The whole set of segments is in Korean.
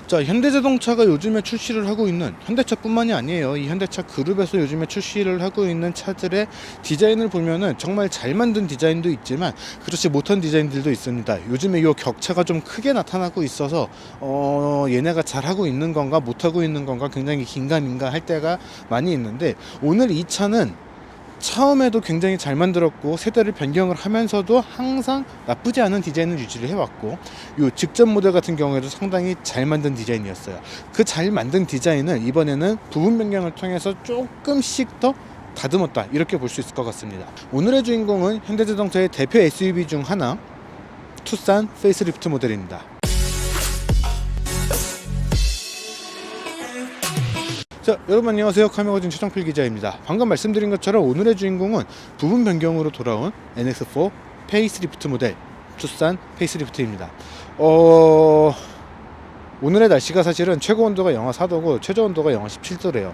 자, 현대자동차가 요즘에 출시를 하고 있는, 현대차뿐만이 아니에요. 이 현대차 그룹에서 요즘에 출시를 하고 있는 차들의 디자인을 보면은 정말 잘 만든 디자인도 있지만 그렇지 못한 디자인들도 있습니다. 요즘에 이 격차가 좀 크게 나타나고 있어서 얘네가 잘하고 있는 건가 못하고 있는 건가 굉장히 긴가민가 할 때가 많이 있는데, 오늘 이 차는 처음에도 굉장히 잘 만들었고 세대를 변경을 하면서도 항상 나쁘지 않은 디자인을 유지를 해왔고, 요 직전 모델 같은 경우에도 상당히 잘 만든 디자인이었어요. 그 잘 만든 디자인을 이번에는 부분 변경을 통해서 조금씩 더 다듬었다, 이렇게 볼 수 있을 것 같습니다. 오늘의 주인공은 현대자동차의 대표 SUV 중 하나, 투싼 페이스리프트 모델입니다. 자, 여러분 안녕하세요. 카메라진 최정필 기자입니다. 방금 말씀드린 것처럼 오늘의 주인공은 부분 변경으로 돌아온 NX4 페이스리프트 모델 투싼 페이스리프트입니다. 오늘의 날씨가 사실은 최고 온도가 영하 4도고 최저 온도가 영하 17도래요.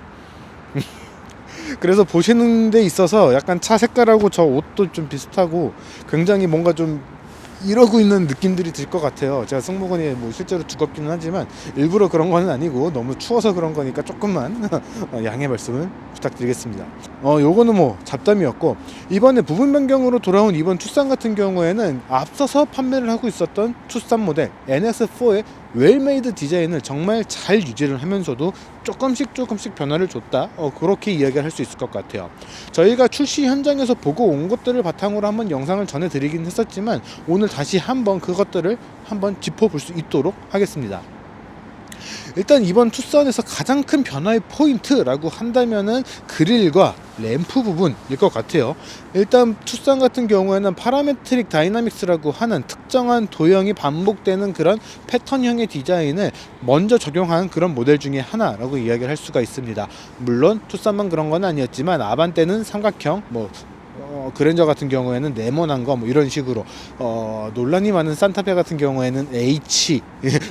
그래서 보시는 데 있어서 약간 차 색깔하고 저 옷도 좀 비슷하고 굉장히 뭔가 좀 이러고 있는 느낌들이 들 것 같아요. 제가 승모근이 뭐 실제로 두껍기는 하지만 일부러 그런 건 아니고 너무 추워서 그런 거니까 조금만 양해 말씀을 부탁드리겠습니다. 요거는 뭐 잡담이었고, 이번에 부분 변경으로 돌아온 이번 투싼 같은 경우에는 앞서서 판매를 하고 있었던 투싼 모델 NX4의 웰메이드 디자인을 정말 잘 유지를 하면서도 조금씩 변화를 줬다, 그렇게 이야기를 할 수 있을 것 같아요. 저희가 출시 현장에서 보고 온 것들을 바탕으로 한번 영상을 전해드리긴 했었지만 오늘 다시 한번 그것들을 한번 짚어볼 수 있도록 하겠습니다. 일단 이번 투싼에서 가장 큰 변화의 포인트라고 한다면은 그릴과 램프 부분일 것 같아요. 일단 투싼 같은 경우에는 파라메트릭 다이나믹스라고 하는 특정한 도형이 반복되는 그런 패턴형의 디자인을 먼저 적용한 그런 모델 중에 하나라고 이야기를 할 수가 있습니다. 물론 투싼만 그런 건 아니었지만 아반떼는 삼각형, 그랜저 같은 경우에는 네모난 거 이런 식으로, 논란이 많은 산타페 같은 경우에는 H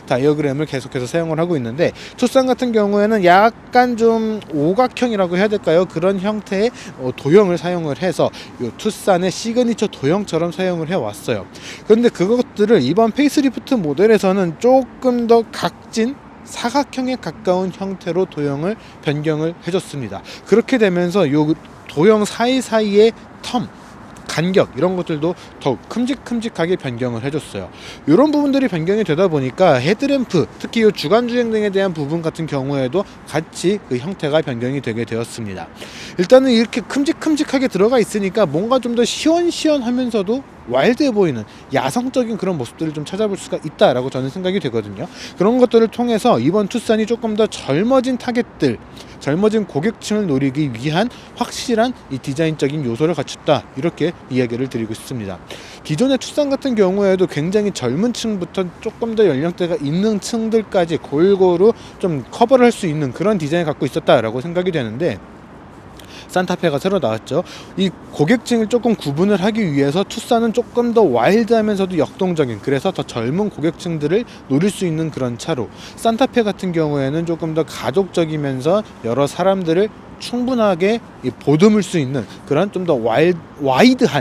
다이어그램을 계속해서 사용을 하고 있는데, 투싼 같은 경우에는 약간 좀 오각형이라고 해야 될까요? 그런 형태의 도형을 사용을 해서 이 투싼의 시그니처 도형처럼 사용을 해왔어요. 그런데 그것들을 이번 페이스리프트 모델에서는 조금 더 각진 사각형에 가까운 형태로 도형을 변경을 해줬습니다. 그렇게 되면서 이 도형 사이사이의 텀, 간격 이런 것들도 더욱 큼직큼직하게 변경을 해줬어요. 이런 부분들이 변경이 되다 보니까 헤드램프, 특히 이 주간주행 등에 대한 부분 같은 경우에도 같이 그 형태가 변경이 되게 되었습니다. 일단은 이렇게 큼직큼직하게 들어가 있으니까 뭔가 좀 더 시원시원하면서도 와일드해 보이는 야성적인 그런 모습들을 좀 찾아볼 수가 있다라고 저는 생각이 되거든요. 그런 것들을 통해서 이번 투싼이 조금 더 젊어진 타겟들, 젊어진 고객층을 노리기 위한 확실한 이 디자인적인 요소를 갖췄다, 이렇게 이야기를 드리고 있습니다. 기존의 투싼 같은 경우에도 굉장히 젊은 층부터 조금 더 연령대가 있는 층들까지 골고루 좀 커버를 할 수 있는 그런 디자인을 갖고 있었다라고 생각이 되는데, 산타페가 새로 나왔죠. 이 고객층을 조금 구분을 하기 위해서 투싼은 조금 더 와일드하면서도 역동적인, 그래서 더 젊은 고객층들을 노릴 수 있는 그런 차로, 산타페 같은 경우에는 조금 더 가족적이면서 여러 사람들을 충분하게 보듬을 수 있는 그런 좀 더 와일드가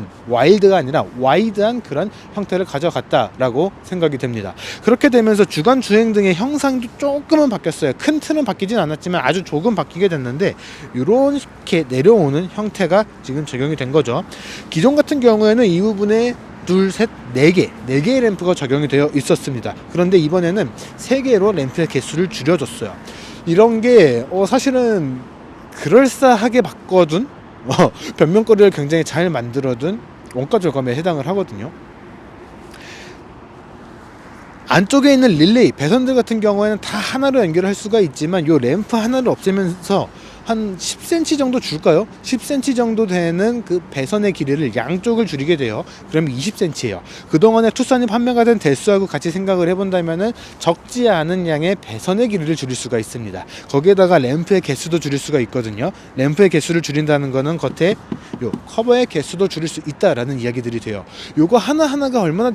아니라 와이드한 그런 형태를 가져갔다라고 생각이 됩니다. 그렇게 되면서 주간 주행 등의 형상도 조금은 바뀌었어요. 큰 틀은 바뀌진 않았지만 아주 조금 바뀌게 됐는데, 이렇게 내려오는 형태가 지금 적용이 된 거죠. 기존 같은 경우에는 이 부분에 둘, 셋, 네 개의 램프가 적용이 되어 있었습니다. 그런데 이번에는 3개로 램프의 개수를 줄여줬어요. 이런 게 사실은 그럴싸하게 바꿔둔, 변명거리를 굉장히 잘 만들어둔 원가 절감에 해당을 하거든요. 안쪽에 있는 릴레이, 배선들 같은 경우에는 다 하나로 연결할 수가 있지만 이 램프 하나를 없애면서 한 10cm 정도 줄까요? 10cm 정도 되는 그 배선의 길이를 양쪽을 줄이게 돼요. 그러면 20cm예요. 그동안에 투싼이 판매가 된 대수하고 같이 생각을 해본다면은 적지 않은 양의 배선의 길이를 줄일 수가 있습니다. 거기에다가 램프의 개수도 줄일 수가 있거든요. 램프의 개수를 줄인다는 거는 겉에 요 커버의 개수도 줄일 수 있다라는 이야기들이 돼요. 요거 하나하나가 얼마나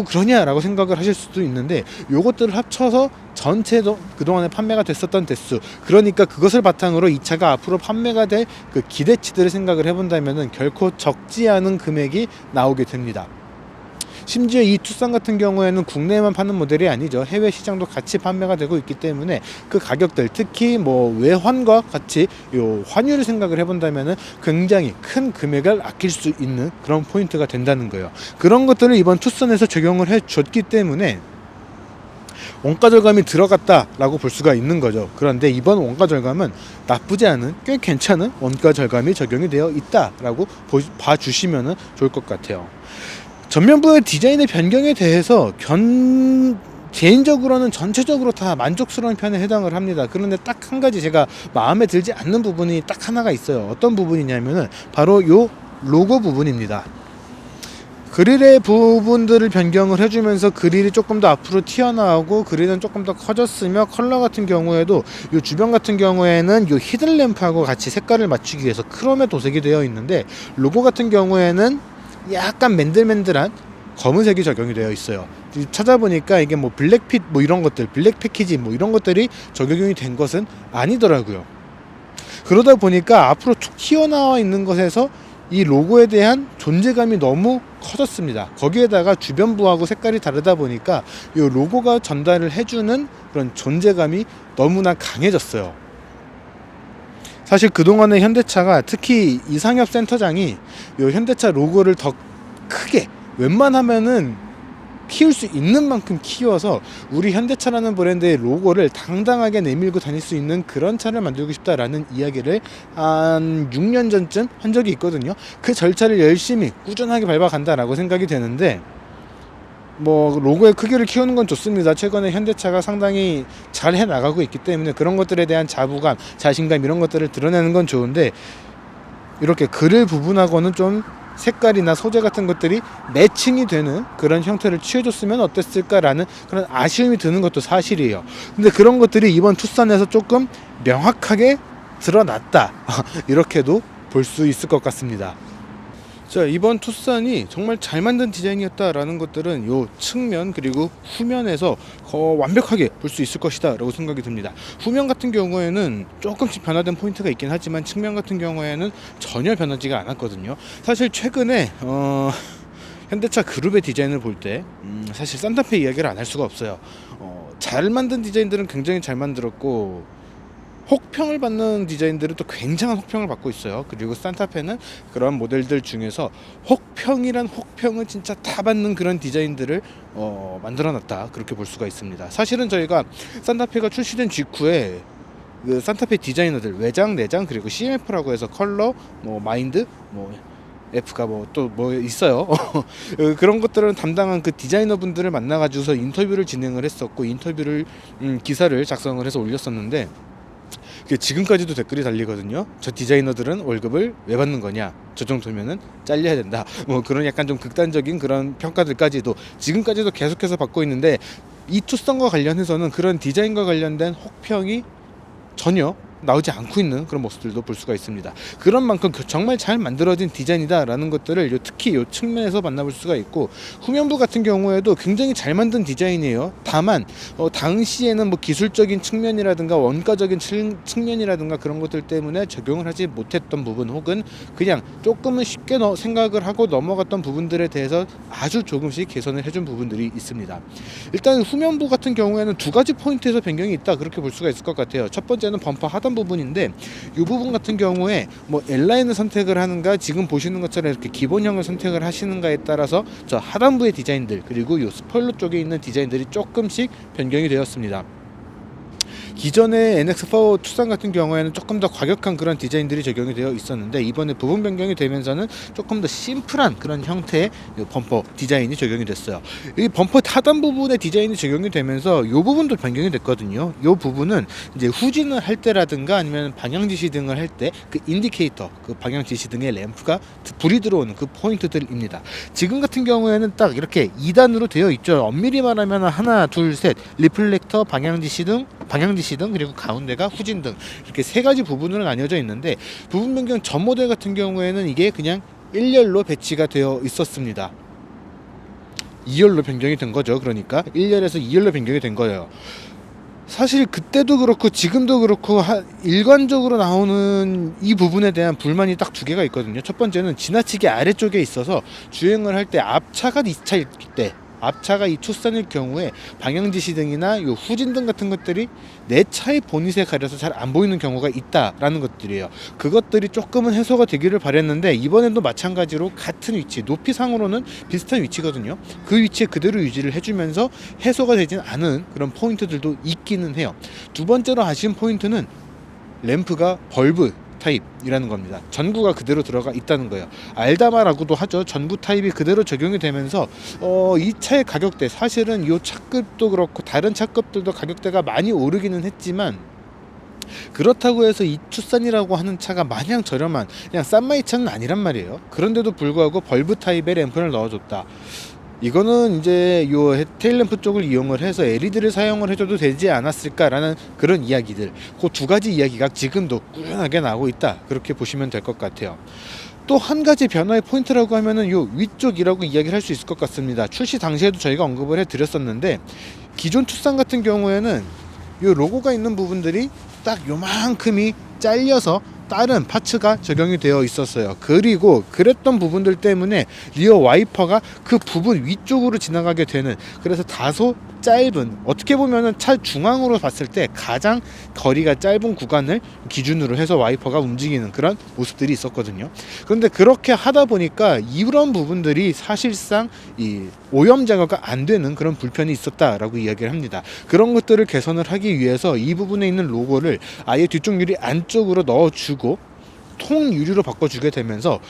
그러냐라고 생각을 하실 수도 있는데, 요것들을 합쳐서 전체도 그동안에 판매가 됐었던 대수, 그러니까 그것을 바탕으로 이 차가 앞으로 판매가 될 그 기대치들을 생각을 해본다면은 결코 적지 않은 금액이 나오게 됩니다. 심지어 이 투싼 같은 경우에는 국내에만 파는 모델이 아니죠. 해외 시장도 같이 판매가 되고 있기 때문에 그 가격들, 특히 뭐 외환과 같이 요 환율을 생각을 해본다면은 굉장히 큰 금액을 아낄 수 있는 그런 포인트가 된다는 거예요. 그런 것들을 이번 투싼에서 적용을 해줬기 때문에 원가 절감이 들어갔다라고 볼 수가 있는 거죠. 그런데 이번 원가 절감은 나쁘지 않은, 꽤 괜찮은 원가 절감이 적용이 되어 있다라고 봐주시면 좋을 것 같아요. 전면부의 디자인의 변경에 대해서 개인적으로는 전체적으로 다 만족스러운 편에 해당을 합니다. 그런데 딱 한 가지 제가 마음에 들지 않는 부분이 딱 하나가 있어요. 어떤 부분이냐면은 바로 요 로고 부분입니다. 그릴의 부분들을 변경을 해주면서 그릴이 조금 더 앞으로 튀어나오고 그릴은 조금 더 커졌으며, 컬러 같은 경우에도 이 주변 같은 경우에는 이 히든램프하고 같이 색깔을 맞추기 위해서 크롬에 도색이 되어 있는데, 로고 같은 경우에는 약간 맨들맨들한 검은색이 적용이 되어 있어요. 찾아보니까 이게 뭐 블랙핏 뭐 이런 것들, 블랙 패키지 뭐 이런 것들이 적용이 된 것은 아니더라고요. 그러다 보니까 앞으로 툭 튀어나와 있는 것에서 이 로고에 대한 존재감이 너무 커졌습니다. 거기에다가 주변부하고 색깔이 다르다 보니까 이 로고가 전달을 해주는 그런 존재감이 너무나 강해졌어요. 사실 그동안의 현대차가, 특히 이상엽 센터장이 이 현대차 로고를 더 크게 웬만하면은 키울 수 있는 만큼 키워서 우리 현대차라는 브랜드의 로고를 당당하게 내밀고 다닐 수 있는 그런 차를 만들고 싶다라는 이야기를 한 6년 전쯤 한 적이 있거든요. 그 절차를 열심히 꾸준하게 밟아간다라고 생각이 되는데, 뭐 로고의 크기를 키우는 건 좋습니다. 최근에 현대차가 상당히 잘 해나가고 있기 때문에 그런 것들에 대한 자부감, 자신감 이런 것들을 드러내는 건 좋은데, 이렇게 그릴 부분하고는 좀 색깔이나 소재 같은 것들이 매칭이 되는 그런 형태를 취해줬으면 어땠을까라는 그런 아쉬움이 드는 것도 사실이에요. 근데 그런 것들이 이번 투싼에서 조금 명확하게 드러났다 이렇게도 볼 수 있을 것 같습니다. 자, 이번 투싼이 정말 잘 만든 디자인이었다라는 것들은 요 측면 그리고 후면에서 완벽하게 볼 수 있을 것이다 라고 생각이 듭니다. 후면 같은 경우에는 조금씩 변화된 포인트가 있긴 하지만 측면 같은 경우에는 전혀 변하지가 않았거든요. 사실 최근에 현대차 그룹의 디자인을 볼 때 사실 산타페 이야기를 안 할 수가 없어요. 잘 만든 디자인들은 굉장히 잘 만들었고, 혹평을 받는 디자인들은 또 굉장한 혹평을 받고 있어요. 그리고 산타페는 그런 모델들 중에서 혹평이란 혹평을 진짜 다 받는 그런 디자인들을 만들어놨다, 그렇게 볼 수가 있습니다. 사실은 저희가 산타페가 출시된 직후에 그 산타페 디자이너들 외장, 내장 그리고 CMF라고 해서 컬러, 뭐 마인드, 뭐 F가 뭐 또 뭐 있어요. 그런 것들은 담당한 그 디자이너 분들을 만나가지고서 인터뷰를 진행을 했었고, 인터뷰를 기사를 작성을 해서 올렸었는데, 지금까지도 댓글이 달리거든요. 저 디자이너들은 월급을 왜 받는 거냐, 저 정도면은 잘려야 된다, 뭐 그런 약간 좀 극단적인 그런 평가들까지도 지금까지도 계속해서 받고 있는데, 이 투썸과 관련해서는 그런 디자인과 관련된 혹평이 전혀 나오지 않고 있는 그런 모습들도 볼 수가 있습니다. 그런 만큼 정말 잘 만들어진 디자인이다라는 것들을 특히 이 측면에서 만나볼 수가 있고, 후면부 같은 경우에도 굉장히 잘 만든 디자인이에요. 다만 당시에는 뭐 기술적인 측면이라든가 원가적인 측면이라든가 그런 것들 때문에 적용을 하지 못했던 부분, 혹은 그냥 조금은 쉽게 생각을 하고 넘어갔던 부분들에 대해서 아주 조금씩 개선을 해준 부분들이 있습니다. 일단 후면부 같은 경우에는 두 가지 포인트에서 변경이 있다, 그렇게 볼 수가 있을 것 같아요. 첫 번째는 범퍼 하단 부분인데, 이 부분 같은 경우에 뭐 L라인을 선택을 하는가, 지금 보시는 것처럼 이렇게 기본형을 선택을 하시는가에 따라서 저 하단부의 디자인들 그리고 이 스포일러 쪽에 있는 디자인들이 조금씩 변경이 되었습니다. 기존의 NX4 투싼 같은 경우에는 조금 더 과격한 그런 디자인들이 적용이 되어 있었는데, 이번에 부분 변경이 되면서는 조금 더 심플한 그런 형태의 범퍼 디자인이 적용이 됐어요. 이 범퍼 하단 부분의 디자인이 적용이 되면서 이 부분도 변경이 됐거든요. 이 부분은 이제 후진을 할 때라든가 아니면 방향 지시 등을 할 때 그 인디케이터, 그 방향 지시 등의 램프가 불이 들어오는 그 포인트들입니다. 지금 같은 경우에는 딱 이렇게 2단으로 되어 있죠. 엄밀히 말하면 하나, 둘, 셋, 리플렉터, 방향 지시 등 그리고 가운데가 후진 등, 이렇게 세 가지 부분으로 나뉘어져 있는데, 부분 변경 전 모델 같은 경우에는 이게 그냥 1열로 배치가 되어 있었습니다. 2열로 변경이 된 거죠. 그러니까 1열에서 2열로 변경이 된 거예요. 사실 그때도 그렇고 지금도 그렇고 일관적으로 나오는 이 부분에 대한 불만이 딱 두 개가 있거든요. 첫 번째는 지나치게 아래쪽에 있어서 주행을 할 때 앞차가 이 차일 때, 앞차가 이 투싼일 경우에 방향지시등이나 요 후진등 같은 것들이 내 차의 보닛에 가려서 잘 안 보이는 경우가 있다라는 것들이에요. 그것들이 조금은 해소가 되기를 바랬는데 이번에도 마찬가지로 같은 위치, 높이상으로는 비슷한 위치거든요. 그 위치에 그대로 유지를 해주면서 해소가 되진 않은 그런 포인트들도 있기는 해요. 두 번째로 아쉬운 포인트는 램프가 벌브 타입이라는 겁니다. 전구가 그대로 들어가 있다는 거예요. 알다마라고도 하죠. 전구 타입이 그대로 적용이 되면서 이 차의 가격대, 사실은 이 차급도 그렇고 다른 차급들도 가격대가 많이 오르기는 했지만 그렇다고 해서 이 투싼이라고 하는 차가 마냥 저렴한 그냥 싼마이 차는 아니란 말이에요. 그런데도 불구하고 벌브 타입의 램프를 넣어줬다. 이거는 이제 요 테일램프 쪽을 이용을 해서 LED를 사용을 해줘도 되지 않았을까라는 그런 이야기들, 그 두 가지 이야기가 지금도 꾸준하게 나오고 있다, 그렇게 보시면 될 것 같아요. 또 한 가지 변화의 포인트라고 하면은 요 위쪽이라고 이야기를 할 수 있을 것 같습니다. 출시 당시에도 저희가 언급을 해드렸었는데 기존 투싼 같은 경우에는 요 로고가 있는 부분들이 딱 요만큼이 잘려서 다른 파츠가 적용이 되어 있었어요. 그리고 그랬던 부분들 때문에 리어 와이퍼가 그 부분 위쪽으로 지나가게 되는, 그래서 다소 짧은, 어떻게 보면은 차 중앙으로 봤을 때 가장 거리가 짧은 구간을 기준으로 해서 와이퍼가 움직이는 그런 모습들이 있었거든요. 그런데 그렇게 하다 보니까 이런 부분들이 사실상 이 오염 제거가 안 되는 그런 불편이 있었다라고 이야기를 합니다. 그런 것들을 개선을 하기 위해서 이 부분에 있는 로고를 아예 뒤쪽 유리 안쪽으로 넣어주고 통 유리로 바꿔주게 되면서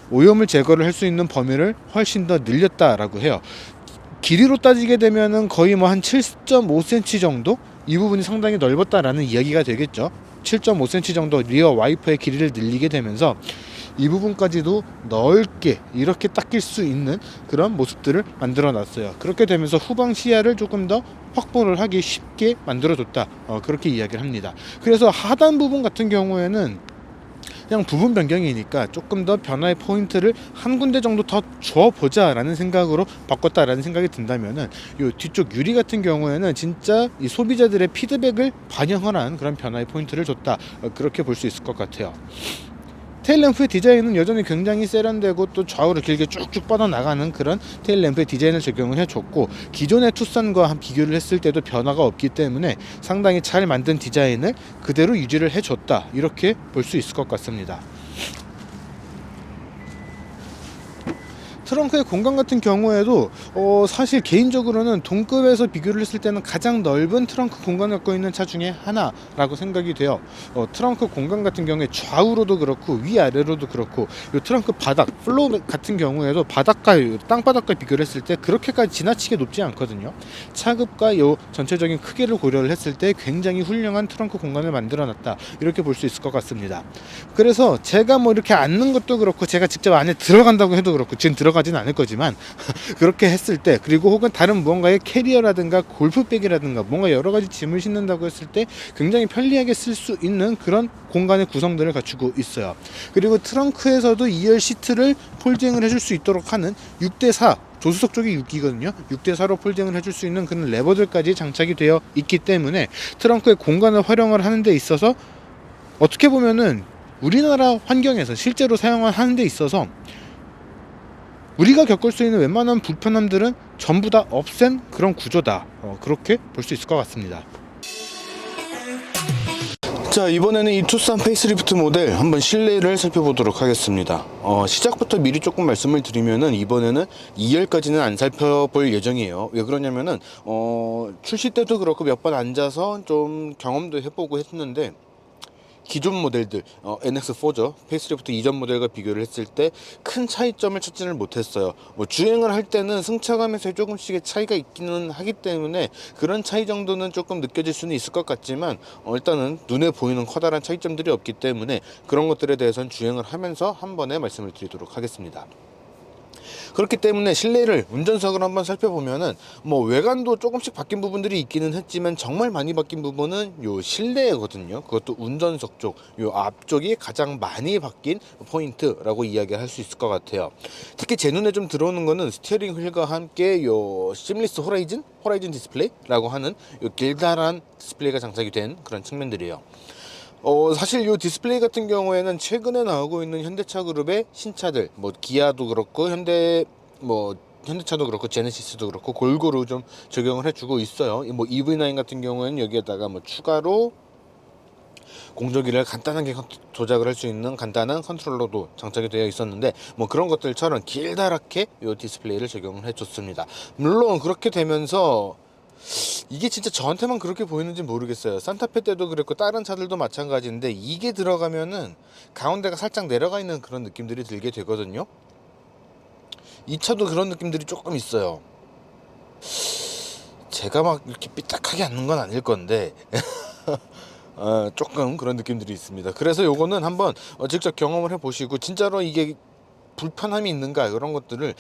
오염을 제거를 할 수 있는 범위를 훨씬 더 늘렸다라고 해요. 길이로 따지게 되면은 거의 뭐 한 7.5cm 정도, 이 부분이 상당히 넓었다라는 이야기가 되겠죠. 7.5cm 정도 리어 와이퍼의 길이를 늘리게 되면서 이 부분까지도 넓게 이렇게 닦일 수 있는 그런 모습들을 만들어 놨어요. 그렇게 되면서 후방 시야를 조금 더 확보를 하기 쉽게 만들어 줬다, 그렇게 이야기를 합니다. 그래서 하단 부분 같은 경우에는 그냥 부분 변경이니까 조금 더 변화의 포인트를 한 군데 정도 더 줘보자 라는 생각으로 바꿨다라는 생각이 든다면은 이 뒤쪽 유리 같은 경우에는 진짜 이 소비자들의 피드백을 반영하는 그런 변화의 포인트를 줬다, 그렇게 볼 수 있을 것 같아요. 테일램프의 디자인은 여전히 굉장히 세련되고 또 좌우로 길게 쭉쭉 뻗어나가는 그런 테일램프의 디자인을 적용을 해줬고, 기존의 투싼과 비교를 했을 때도 변화가 없기 때문에 상당히 잘 만든 디자인을 그대로 유지를 해줬다, 이렇게 볼 수 있을 것 같습니다. 트렁크의 공간 같은 경우에도 사실 개인적으로는 동급에서 비교를 했을 때는 가장 넓은 트렁크 공간을 갖고 있는 차 중에 하나라고 생각이 돼요. 트렁크 공간 같은 경우에 좌우로도 그렇고 위아래로도 그렇고 이 트렁크 바닥, 플로어 같은 경우에도 바닥과 땅바닥과 비교를 했을 때 그렇게까지 지나치게 높지 않거든요. 차급과 이 전체적인 크기를 고려를 했을 때 굉장히 훌륭한 트렁크 공간을 만들어 놨다, 이렇게 볼 수 있을 것 같습니다. 그래서 제가 뭐 이렇게 앉는 것도 그렇고 제가 직접 안에 들어간다고 해도 그렇고, 지금 들어가지는 않을 거지만 그렇게 했을 때, 그리고 혹은 다른 무언가의 캐리어라든가 골프백이라든가 뭔가 여러 가지 짐을 싣는다고 했을 때 굉장히 편리하게 쓸 수 있는 그런 공간의 구성들을 갖추고 있어요. 그리고 트렁크에서도 2열 시트를 폴딩을 해줄 수 있도록 하는 6대4, 조수석 쪽이 6이거든요. 6대4로 폴딩을 해줄 수 있는 그런 레버들까지 장착이 되어 있기 때문에 트렁크의 공간을 활용을 하는 데 있어서 어떻게 보면은 우리나라 환경에서 실제로 사용을 하는 데 있어서 우리가 겪을 수 있는 웬만한 불편함들은 전부 다 없앤 그런 구조다, 그렇게 볼 수 있을 것 같습니다. 자, 이번에는 이 투싼 페이스리프트 모델 한번 실내를 살펴보도록 하겠습니다. 시작부터 미리 조금 말씀을 드리면은 이번에는 2열까지는 안 살펴볼 예정이에요. 왜 그러냐면은 출시 때도 그렇고 몇 번 앉아서 좀 경험도 해보고 했는데 기존 모델들 NX4죠. 페이스리프트 이전 모델과 비교를 했을 때 큰 차이점을 찾지를 못했어요. 뭐 주행을 할 때는 승차감에서 조금씩의 차이가 있기는 하기 때문에 그런 차이 정도는 조금 느껴질 수는 있을 것 같지만 일단은 눈에 보이는 커다란 차이점들이 없기 때문에 그런 것들에 대해서는 주행을 하면서 한 번에 말씀을 드리도록 하겠습니다. 그렇기 때문에 실내를 운전석을 한번 살펴보면은 뭐 외관도 조금씩 바뀐 부분들이 있기는 했지만 정말 많이 바뀐 부분은 요 실내거든요. 그것도 운전석 쪽, 요 앞쪽이 가장 많이 바뀐 포인트라고 이야기할 수 있을 것 같아요. 특히 제 눈에 좀 들어오는 거는 스티어링 휠과 함께 요 시밀리스 호라이즌 디스플레이라고 하는 요 길다란 디스플레이가 장착이 된 그런 측면들이에요. 사실 이 디스플레이 같은 경우에는 최근에 나오고 있는 현대차 그룹의 신차들, 뭐 기아도 그렇고 현대차도 그렇고 제네시스도 그렇고 골고루 좀 적용을 해주고 있어요. 뭐 EV9 같은 경우에는 여기에다가 뭐 추가로 공조기를 간단하게 조작을 할 수 있는 간단한 컨트롤러도 장착이 되어 있었는데, 뭐 그런 것들처럼 길다랗게 이 디스플레이를 적용을 해줬습니다. 물론 그렇게 되면서 이게 진짜 저한테만 그렇게 보이는지 모르겠어요. 산타페 때도 그랬고 다른 차들도 마찬가지인데, 이게 들어가면은 가운데가 살짝 내려가 있는 그런 느낌들이 들게 되거든요. 이 차도 그런 느낌들이 조금 있어요. 제가 막 이렇게 삐딱하게 앉는 건 아닐 건데 조금 그런 느낌들이 있습니다. 그래서 요거는 한번 직접 경험을 해보시고, 진짜로 이게 불편함이 있는가 이런 것들을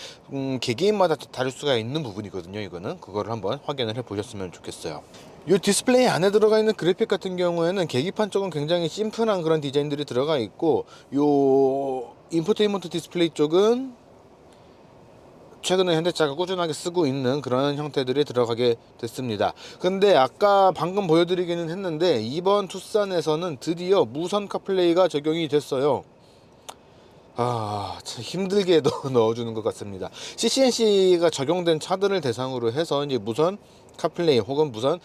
개개인마다 다를 수가 있는 부분이거든요. 이거는 그거를 한번 확인을 해 보셨으면 좋겠어요. 이 디스플레이 안에 들어가 있는 그래픽 같은 경우에는 계기판 쪽은 굉장히 심플한 그런 디자인들이 들어가 있고, 요 인포테인먼트 디스플레이 쪽은 최근에 현대차가 꾸준하게 쓰고 있는 그런 형태들이 들어가게 됐습니다. 근데 아까 방금 보여드리기는 했는데, 이번 투싼에서는 드디어 무선 카플레이가 적용이 됐어요. 참 힘들게 넣어주는 것 같습니다. CCNC가 적용된 차들을 대상으로 해서 이제 무선 카플레이 혹은 무선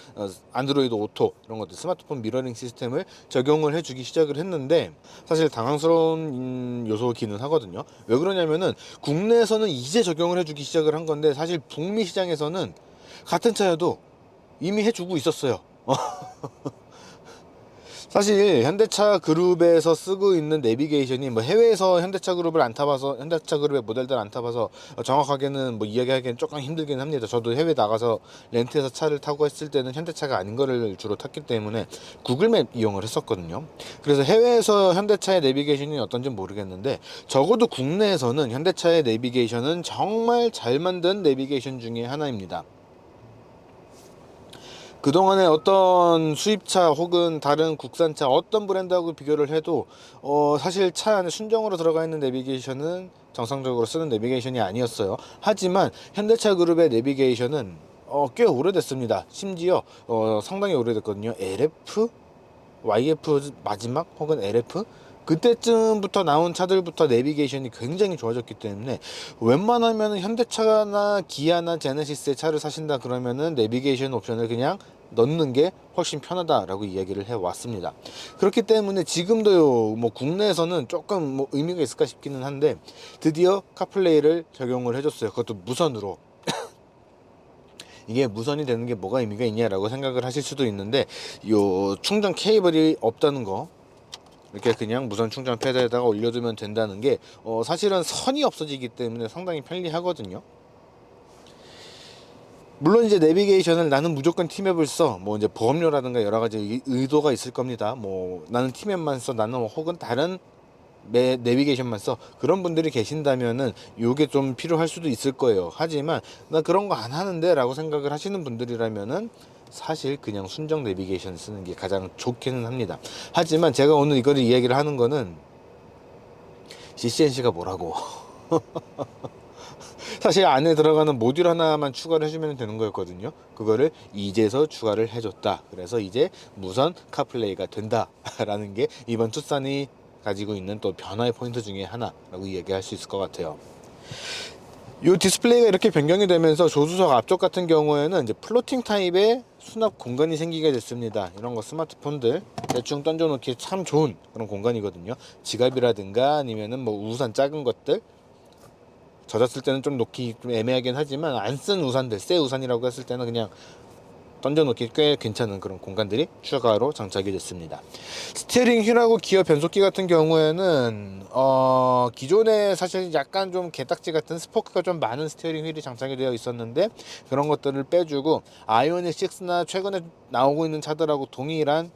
안드로이드 오토 이런 것들, 스마트폰 미러링 시스템을 적용을 해주기 시작을 했는데, 사실 당황스러운 요소기는 하거든요. 왜 그러냐면은 국내에서는 이제 적용을 해주기 시작을 한 건데, 사실 북미 시장에서는 같은 차여도 이미 해주고 있었어요. 사실 현대차 그룹에서 쓰고 있는 내비게이션이, 뭐 해외에서 현대차 그룹을 안 타봐서, 현대차 그룹의 모델들 안 타봐서 정확하게는 뭐 이야기하기는 조금 힘들긴 합니다. 저도 해외 나가서 렌트해서 차를 타고 했을 때는 현대차가 아닌 거를 주로 탔기 때문에 구글맵 이용을 했었거든요. 그래서 해외에서 현대차의 내비게이션이 어떤지 모르겠는데, 적어도 국내에서는 현대차의 내비게이션은 정말 잘 만든 내비게이션 중에 하나입니다. 그동안에 어떤 수입차 혹은 다른 국산차 어떤 브랜드하고 비교를 해도 사실 차 안에 순정으로 들어가 있는 내비게이션은 정상적으로 쓰는 내비게이션이 아니었어요. 하지만 현대차 그룹의 내비게이션은 꽤 오래됐습니다. 심지어 상당히 오래됐거든요. LF? YF 마지막 혹은 LF? 그때쯤부터 나온 차들부터 내비게이션이 굉장히 좋아졌기 때문에, 웬만하면 현대차나 기아나 제네시스의 차를 사신다 그러면은 내비게이션 옵션을 그냥 넣는 게 훨씬 편하다라고 이야기를 해 왔습니다. 그렇기 때문에 지금도요, 뭐 국내에서는 조금 뭐 의미가 있을까 싶기는 한데, 드디어 카플레이를 적용을 해줬어요. 그것도 무선으로. 이게 무선이 되는 게 뭐가 의미가 있냐라고 생각을 하실 수도 있는데, 요 충전 케이블이 없다는 거, 이렇게 그냥 무선 충전 패드에다가 올려두면 된다는 게 사실은 선이 없어지기 때문에 상당히 편리하거든요. 물론 이제 내비게이션을 나는 무조건 티맵을 써, 뭐 이제 보험료라든가 여러 가지 의도가 있을 겁니다. 뭐 나는 티맵만 써, 나는 혹은 다른 내비게이션만 써, 그런 분들이 계신다면은 요게 좀 필요할 수도 있을 거예요. 하지만 나 그런 거 안 하는데 라고 생각을 하시는 분들이라면은 사실 그냥 순정 내비게이션 쓰는 게 가장 좋기는 합니다. 하지만 제가 오늘 이거를 이야기를 하는 거는 CCNC가 뭐라고 사실 안에 들어가는 모듈 하나만 추가를 해주면 되는 거였거든요. 그거를 이제서 추가를 해줬다. 그래서 이제 무선 카플레이가 된다 라는 게 이번 투싼이 가지고 있는 또 변화의 포인트 중에 하나라고 이야기할 수 있을 것 같아요. 이 디스플레이가 이렇게 변경이 되면서 조수석 앞쪽 같은 경우에는 이제 플로팅 타입의 수납 공간이 생기게 됐습니다. 이런 거 스마트폰들 대충 던져놓기 참 좋은 그런 공간이거든요. 지갑이라든가 아니면은 뭐 우산 작은 것들 젖었을 때는 좀 놓기 좀 애매하긴 하지만, 안 쓴 우산들, 새 우산이라고 했을 때는 그냥 던져놓기 꽤 괜찮은 그런 공간들이 추가로 장착이 됐습니다. 스티어링 휠하고 기어 변속기 같은 경우에는 기존에 사실 약간 좀 게딱지 같은 스포크가 좀 많은 스티어링 휠이 장착이 되어 있었는데, 그런 것들을 빼주고 아이오닉 6나 최근에 나오고 있는 차들하고 동일한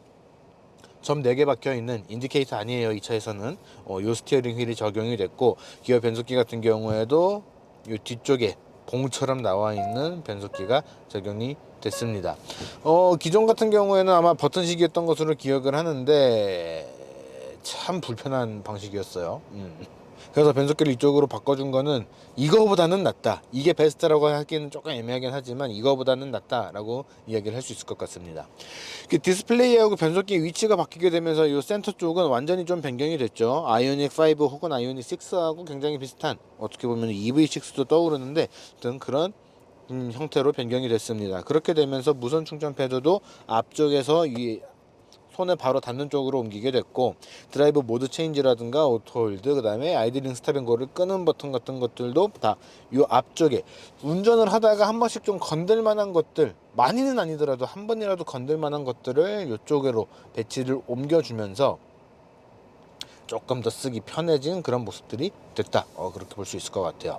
점 4개 박혀있는 인디케이터 아니에요. 이 차에서는 요 스티어링 휠이 적용이 됐고, 기어 변속기 같은 경우에도 이 뒤쪽에 봉처럼 나와 있는 변속기가 적용이 됐습니다. 기존 같은 경우에는 아마 버튼식이었던 것으로 기억을 하는데 참 불편한 방식이었어요. 그래서 변속기를 이쪽으로 바꿔준 거는 이거보다는 낫다, 이게 베스트라고 하기는 조금 애매하긴 하지만 이거보다는 낫다라고 이야기를 할 수 있을 것 같습니다. 디스플레이하고 변속기 위치가 바뀌게 되면서 이 센터 쪽은 완전히 좀 변경이 됐죠. 아이오닉 5 혹은 아이오닉 6하고 굉장히 비슷한, 어떻게 보면 EV6도 떠오르는데 등 그런 형태로 변경이 됐습니다. 그렇게 되면서 무선 충전 패드도 앞쪽에서 이 손에 바로 닿는 쪽으로 옮기게 됐고, 드라이브 모드 체인지라든가 오토홀드, 그 다음에 아이들링 스탑앤고를 끄는 버튼 같은 것들도 다 이 앞쪽에, 운전을 하다가 한 번씩 좀 건들 만한 것들, 많이는 아니더라도 한 번이라도 건들 만한 것들을 이쪽으로 배치를 옮겨주면서 조금 더 쓰기 편해진 그런 모습들이 됐다, 그렇게 볼 수 있을 것 같아요.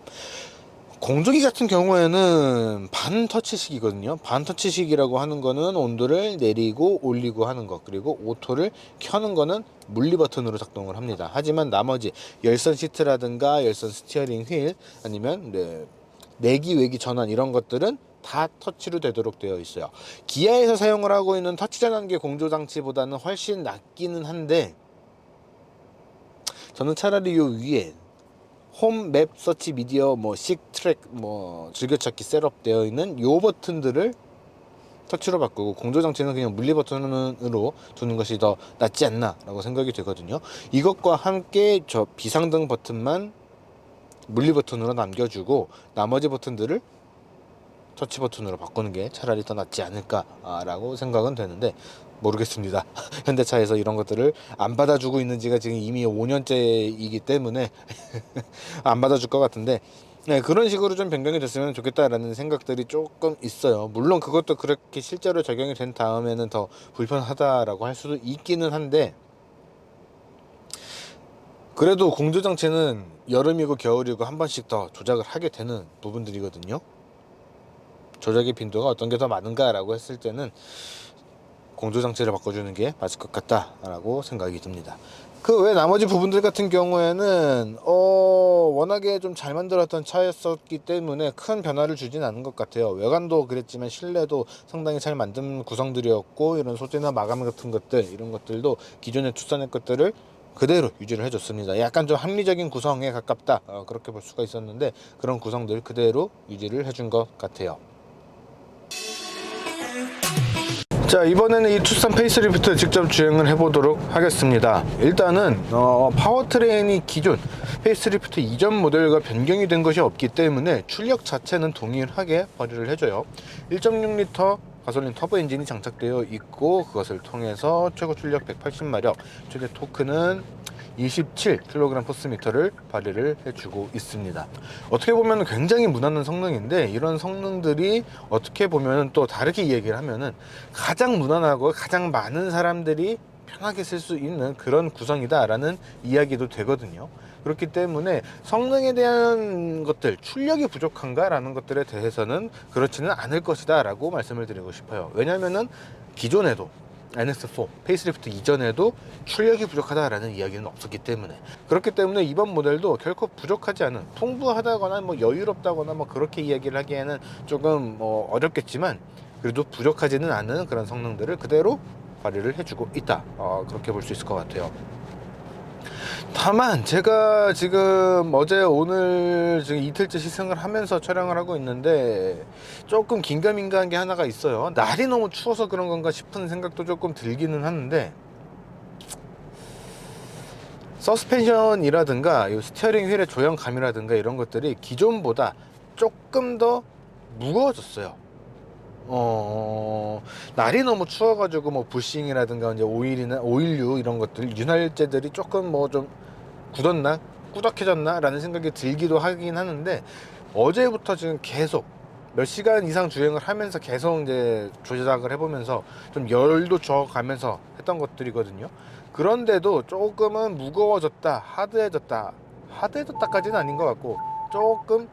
공조기 같은 경우에는 반터치식이거든요. 반터치식이라고 하는 거는 온도를 내리고 올리고 하는 것, 그리고 오토를 켜는 거는 물리 버튼으로 작동을 합니다. 하지만 나머지 열선 시트라든가 열선 스티어링 휠, 아니면 내기 외기 전환, 이런 것들은 다 터치로 되도록 되어 있어요. 기아에서 사용을 하고 있는 터치 전환기 공조 장치보다는 훨씬 낫기는 한데, 저는 차라리 요 위에 홈 맵 서치 미디어 식 트랙 즐겨찾기 셋업 되어 있는 요 버튼들을 터치로 바꾸고 공조 장치는 그냥 물리 버튼으로 두는 것이 더 낫지 않나 라고 생각이 되거든요. 이것과 함께 저 비상등 버튼만 물리 버튼으로 남겨주고 나머지 버튼들을 터치 버튼으로 바꾸는 게 차라리 더 낫지 않을까 라고 생각은 되는데, 모르겠습니다. 현대차에서 이런 것들을 안 받아주고 있는지가 지금 이미 5년째이기 때문에 안 받아줄 것 같은데, 그런 식으로 좀 변경이 됐으면 좋겠다라는 생각들이 조금 있어요. 물론 그것도 그렇게 실제로 적용이 된 다음에는 더 불편하다라고 할 수도 있기는 한데, 그래도 공조장치는 여름이고 겨울이고 한 번씩 더 조작을 하게 되는 부분들이거든요. 조작의 빈도가 어떤 게 더 많은가라고 했을 때는 공조장치를 바꿔주는 게 맞을 것 같다라고 생각이 듭니다. 그 외 나머지 부분들 같은 경우에는 워낙에 좀 잘 만들었던 차였었기 때문에 큰 변화를 주진 않은 것 같아요. 외관도 그랬지만 실내도 상당히 잘 만든 구성들이었고, 이런 소재나 마감 같은 것들, 이런 것들도 기존에 투싼 것들을 그대로 유지를 해줬습니다. 약간 좀 합리적인 구성에 가깝다, 그렇게 볼 수가 있었는데 그런 구성들 그대로 유지를 해준 것 같아요. 자, 이번에는 이 투싼 페이스리프트 직접 주행을 해보도록 하겠습니다. 일단은 파워트레인이 기존 페이스리프트 이전 모델과 변경이 된 것이 없기 때문에 출력 자체는 동일하게 발휘를 해줘요. 1.6L 가솔린 터보 엔진이 장착되어 있고, 그것을 통해서 최고 출력 180마력, 최대 토크는 27kgm/m를 발휘를 해주고 있습니다. 어떻게 보면 굉장히 무난한 성능인데, 이런 성능들이 어떻게 보면 또 다르게 얘기를 하면은 가장 무난하고 가장 많은 사람들이 편하게 쓸 수 있는 그런 구성이다라는 이야기도 되거든요. 그렇기 때문에 성능에 대한 것들, 출력이 부족한가 라는 것들에 대해서는 그렇지는 않을 것이다 라고 말씀을 드리고 싶어요. 왜냐면은 기존에도 NS4 페이스리프트 이전에도 출력이 부족하다라는 이야기는 없었기 때문에, 그렇기 때문에 이번 모델도 결코 부족하지 않은, 풍부하다거나 여유롭다거나 그렇게 이야기를 하기에는 조금 어렵겠지만, 그래도 부족하지는 않은 그런 성능들을 그대로 발휘를 해주고 있다, 그렇게 볼 수 있을 것 같아요. 다만 제가 지금 어제 오늘 지금 이틀째 시승을 하면서 촬영을 하고 있는데 조금 긴가민가한 게 하나가 있어요. 날이 너무 추워서 그런 건가 싶은 생각도 조금 들기는 하는데, 서스펜션이라든가 이 스티어링 휠의 조형감이라든가 이런 것들이 기존보다 조금 더 무거워졌어요. 날이 너무 추워가지고 부싱이라든가 이제 오일류 이런 것들, 윤활제들이 조금 좀 굳었나 꾸덕해졌나 라는 생각이 들기도 하긴 하는데, 어제부터 지금 계속 몇 시간 이상 주행을 하면서 계속 이제 조작을 해보면서 좀 열도 줘가면서 했던 것들이거든요. 그런데도 조금은 무거워졌다, 하드해졌다까지는 아닌 것 같고 조금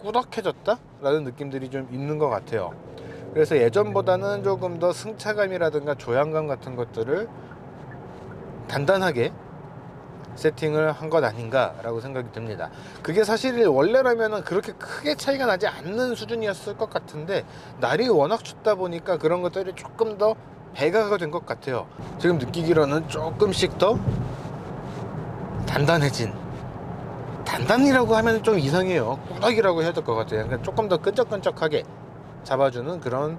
꾸덕해졌다 라는 느낌들이 좀 있는 것 같아요. 그래서 예전보다는 조금 더 승차감이라든가 조향감 같은 것들을 단단하게 세팅을 한 것 아닌가라고 생각이 듭니다. 그게 사실 원래라면은 그렇게 크게 차이가 나지 않는 수준이었을 것 같은데 날이 워낙 춥다 보니까 그런 것들이 조금 더 배가가 된 것 같아요. 지금 느끼기로는 조금씩 더 단단이라고 하면 좀 이상해요. 꾸덕이라고 해야 될 것 같아요. 그러니까 조금 더 끈적끈적하게 잡아주는 그런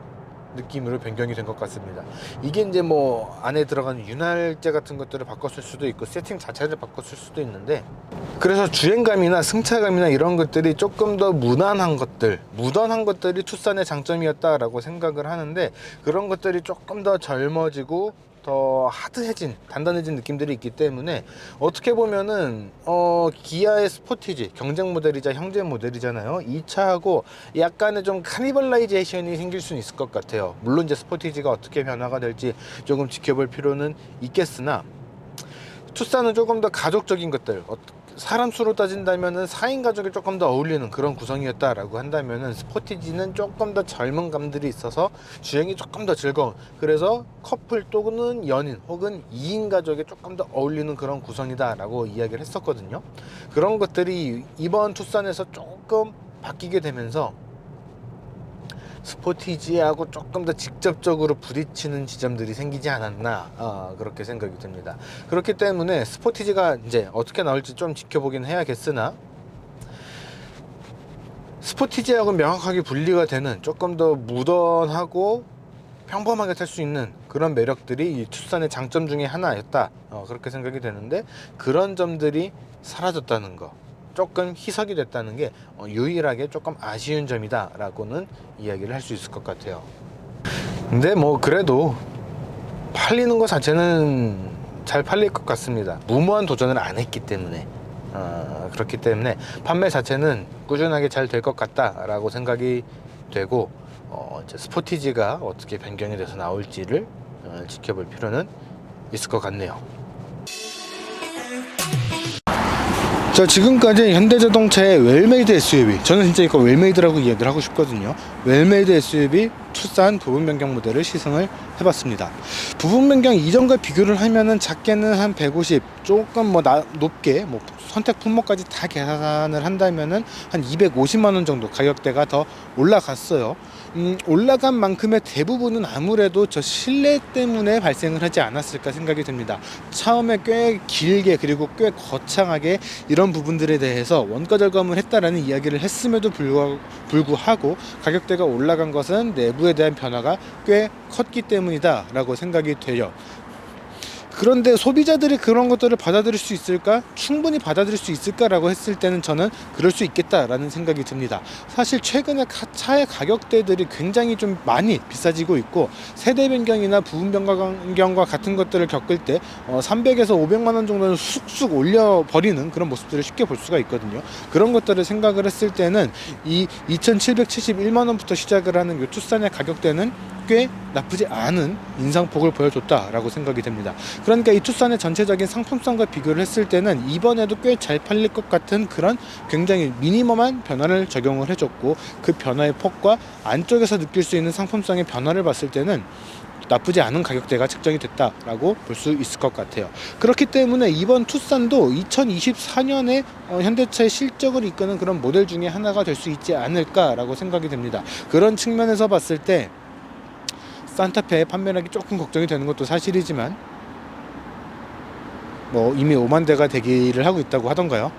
느낌으로 변경이 된 것 같습니다. 이게 이제 뭐 안에 들어가는 윤활제 같은 것들을 바꿨을 수도 있고 세팅 자체를 바꿨을 수도 있는데, 그래서 주행감이나 승차감이나 이런 것들이 조금 더 무난한 것들이 투싼의 장점이었다라고 생각을 하는데, 그런 것들이 조금 더 젊어지고 더 하드해진, 단단해진 느낌들이 있기 때문에 어떻게 보면은 기아의 스포티지 경쟁 모델이자 형제 모델이잖아요. 이 차하고 약간의 좀 카니발라이제이션이 생길 수는 있을 것 같아요. 물론 이제 스포티지가 어떻게 변화가 될지 조금 지켜볼 필요는 있겠으나, 투싼은 조금 더 가족적인 것들, 사람 수로 따진다면은 4인 가족이 조금 더 어울리는 그런 구성이었다라고 한다면은, 스포티지는 조금 더 젊은 감들이 있어서 주행이 조금 더 즐거운, 그래서 커플 또는 연인 혹은 2인 가족에 조금 더 어울리는 그런 구성이다라고 이야기를 했었거든요. 그런 것들이 이번 투싼에서 조금 바뀌게 되면서 스포티지하고 조금 더 직접적으로 부딪히는 지점들이 생기지 않았나, 그렇게 생각이 듭니다. 그렇기 때문에 스포티지가 이제 어떻게 나올지 좀 지켜보긴 해야겠으나, 스포티지하고 명확하게 분리가 되는 조금 더 무던하고 평범하게 탈 수 있는 그런 매력들이 이 투싼의 장점 중에 하나였다, 그렇게 생각이 되는데, 그런 점들이 사라졌다는 거, 조금 희석이 됐다는 게 유일하게 조금 아쉬운 점이다 라고는 이야기를 할 수 있을 것 같아요. 근데 뭐 그래도 팔리는 것 자체는 잘 팔릴 것 같습니다. 무모한 도전을 안 했기 때문에, 그렇기 때문에 판매 자체는 꾸준하게 잘 될 것 같다 라고 생각이 되고, 이제 스포티지가 어떻게 변경이 돼서 나올지를 지켜볼 필요는 있을 것 같네요. 자, 지금까지 현대자동차의 웰메이드 SUV, 저는 진짜 이거 웰메이드라고 이야기를 하고 싶거든요. 웰메이드 SUV 투싼 부분 변경 모델을 시승을 해봤습니다. 부분 변경 이전과 비교를 하면은 작게는 한 150, 조금 뭐 높게 뭐 선택 품목까지 다 계산을 한다면은 한 250만원 정도 가격대가 더 올라갔어요. 올라간 만큼의 대부분은 아무래도 저 실내 때문에 발생을 하지 않았을까 생각이 듭니다. 처음에 꽤 길게 그리고 꽤 거창하게 이런 부분들에 대해서 원가 절감을 했다라는 이야기를 했음에도 불구하고 가격대가 올라간 것은 내부에 대한 변화가 꽤 컸기 때문이다 라고 생각이 돼요. 그런데 소비자들이 그런 것들을 받아들일 수 있을까? 충분히 받아들일 수 있을까라고 했을 때는 저는 그럴 수 있겠다라는 생각이 듭니다. 사실 최근에 차의 가격대들이 굉장히 좀 많이 비싸지고 있고, 세대 변경이나 부분 변경과 같은 것들을 겪을 때 300에서 500만 원 정도는 쑥쑥 올려버리는 그런 모습들을 쉽게 볼 수가 있거든요. 그런 것들을 생각을 했을 때는 이 2,771만 원부터 시작을 하는 이 투싼의 가격대는 꽤 나쁘지 않은 인상폭을 보여줬다라고 생각이 됩니다. 그러니까 이 투싼의 전체적인 상품성과 비교를 했을 때는 이번에도 꽤 잘 팔릴 것 같은 그런 굉장히 미니멈한 변화를 적용을 해줬고, 그 변화의 폭과 안쪽에서 느낄 수 있는 상품성의 변화를 봤을 때는 나쁘지 않은 가격대가 책정이 됐다라고 볼 수 있을 것 같아요. 그렇기 때문에 이번 투싼도 2024년에 현대차의 실적을 이끄는 그런 모델 중에 하나가 될 수 있지 않을까라고 생각이 됩니다. 그런 측면에서 봤을 때 산타페 판매량이 조금 걱정이 되는 것도 사실이지만, 뭐 이미 5만 대가 대기를 하고 있다고 하던가요?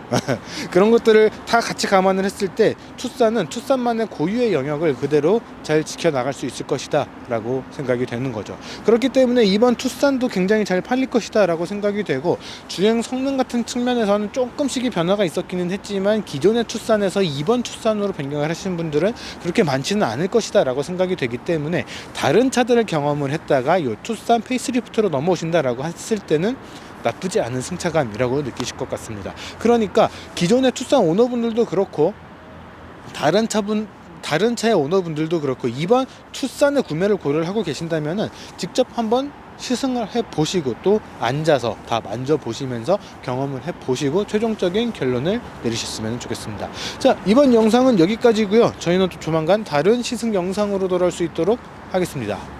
그런 것들을 다 같이 감안을 했을 때 투싼은 투싼만의 고유의 영역을 그대로 잘 지켜나갈 수 있을 것이다 라고 생각이 되는 거죠. 그렇기 때문에 이번 투싼도 굉장히 잘 팔릴 것이다 라고 생각이 되고, 주행 성능 같은 측면에서는 조금씩의 변화가 있었기는 했지만 기존의 투싼에서 이번 투싼으로 변경을 하신 분들은 그렇게 많지는 않을 것이다 라고 생각이 되기 때문에, 다른 차들을 경험을 했다가 이 투싼 페이스리프트로 넘어오신다 라고 했을 때는 나쁘지 않은 승차감이라고 느끼실 것 같습니다. 그러니까 기존의 투싼 오너분들도 그렇고 다른 차의 오너분들도 그렇고 이번 투싼의 구매를 고려를 하고 계신다면은 직접 한번 시승을 해보시고 또 앉아서 다 만져보시면서 경험을 해보시고 최종적인 결론을 내리셨으면 좋겠습니다. 자, 이번 영상은 여기까지고요. 저희는 또 조만간 다른 시승 영상으로 돌아올 수 있도록 하겠습니다.